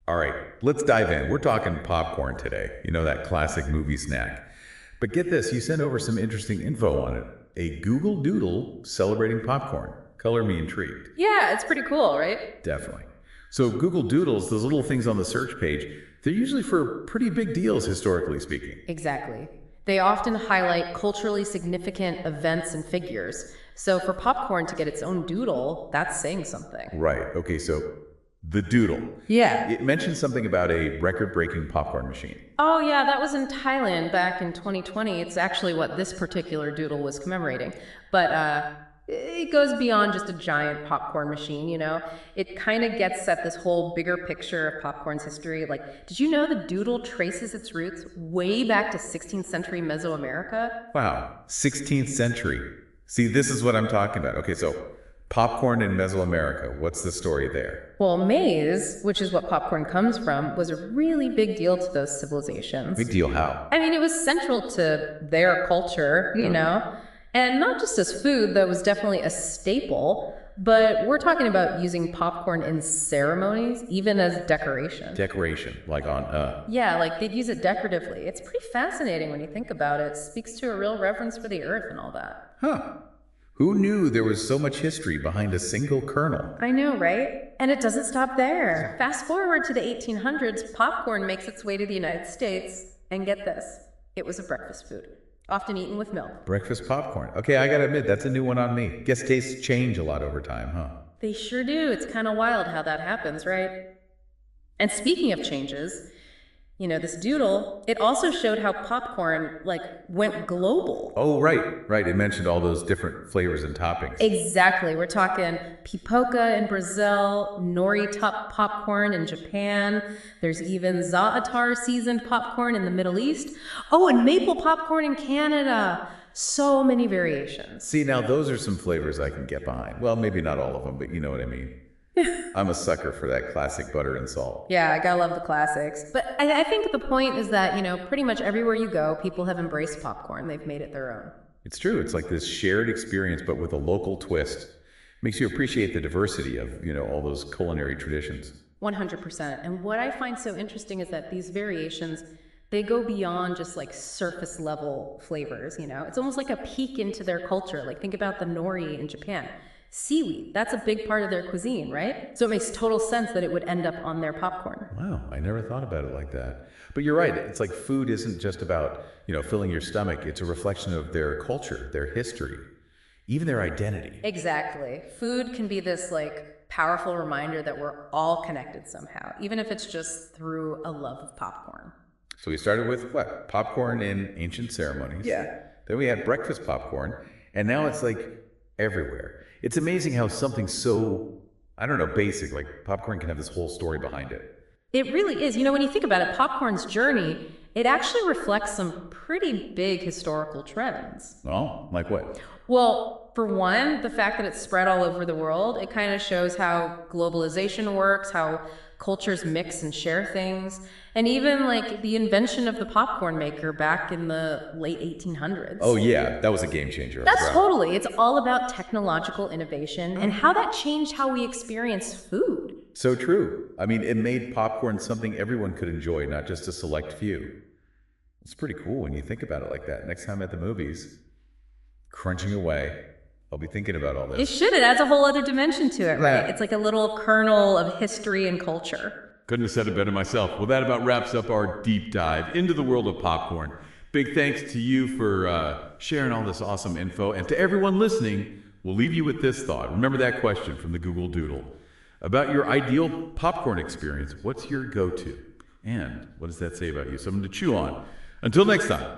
All right, let's dive in. We're talking popcorn today. You know, that classic movie snack. But get this, you sent over some interesting info on it. A Google Doodle celebrating popcorn. Color me intrigued. Yeah, it's pretty cool, right? Definitely. So Google Doodles, those little things on the search page, they're usually for pretty big deals, historically speaking. Exactly. They often highlight culturally significant events and figures. So for popcorn to get its own doodle, that's saying something. Right. Okay, so the Doodle. Yeah. It mentioned something about a record-breaking popcorn machine. Oh, yeah, that was in Thailand back in 2020. It's actually what this particular doodle was commemorating. But it goes beyond just a giant popcorn machine, you know? It kind of gets at this whole bigger picture of popcorn's history. Like, did you know the doodle traces its roots way back to 16th century Mesoamerica? Wow, 16th century. See, this is what I'm talking about. Okay, so popcorn in Mesoamerica, what's the story there? Well, maize, which is what popcorn comes from, was a really big deal to those civilizations. Big deal how? I mean, it was central to their culture, you know? And not just as food, that was definitely a staple, but we're talking about using popcorn in ceremonies, even as decoration. Decoration, like on, Yeah, like they'd use it decoratively. It's pretty fascinating when you think about it. It speaks to a real reverence for the earth and all that. Huh. Who knew there was so much history behind a single kernel? I know, right? And it doesn't stop there. Fast forward to the 1800s, popcorn makes its way to the United States, and get this, it was a breakfast food, often eaten with milk. Breakfast popcorn. Okay, I gotta admit, that's a new one on me. Guess tastes change a lot over time, huh? They sure do. It's kind of wild how that happens, right? And speaking of changes, you know, this doodle, it also showed how popcorn, like, went global. Oh, right. It mentioned all those different flavors and toppings. Exactly. We're talking pipoca in Brazil, nori top popcorn in Japan. There's even za'atar seasoned popcorn in the Middle East. Oh, and maple popcorn in Canada. So many variations. See, now those are some flavors I can get behind. Well, maybe not all of them, but you know what I mean. I'm a sucker for that classic butter and salt. Yeah, I gotta love the classics. But I think the point is that, you know, pretty much everywhere you go, people have embraced popcorn. They've made it their own. It's true. It's like this shared experience, but with a local twist. Makes you appreciate the diversity of, you know, all those culinary traditions. 100%. And what I find so interesting is that these variations, they go beyond just like surface level flavors, you know? It's almost like a peek into their culture. Like think about the nori in Japan. Seaweed, that's a big part of their cuisine, right? So it makes total sense that it would end up on their popcorn. Wow, I never thought about it like that. But you're right, it's like food isn't just about, you know, filling your stomach. It's a reflection of their culture, their history, even their identity. Exactly. Food can be this like powerful reminder that we're all connected somehow, even if it's just through a love of popcorn. So we started with what? Popcorn in ancient ceremonies. Yeah. Then we had breakfast popcorn, and now it's like everywhere. It's amazing how something so, I don't know, basic, like popcorn can have this whole story behind it. It really is. You know, when you think about it, popcorn's journey, it actually reflects some pretty big historical trends. Oh, like what? Well, for one, the fact that it's spread all over the world, it kind of shows how globalization works, how cultures mix and share things, and even like the invention of the popcorn maker back in the late 1800s. Oh yeah, that was a game changer. That's totally. It's all about technological innovation and how that changed how we experience food. So true. I mean, it made popcorn something everyone could enjoy, not just a select few. It's pretty cool when you think about it like that. Next time at the movies, crunching away, I'll be thinking about all this. It should. It adds a whole other dimension to it, right? It's like a little kernel of history and culture. Couldn't have said it better myself. Well, that about wraps up our deep dive into the world of popcorn. Big thanks to you for sharing all this awesome info. And to everyone listening, we'll leave you with this thought. Remember that question from the Google Doodle. About your ideal popcorn experience, what's your go-to? And what does that say about you? Something to chew on. Until next time.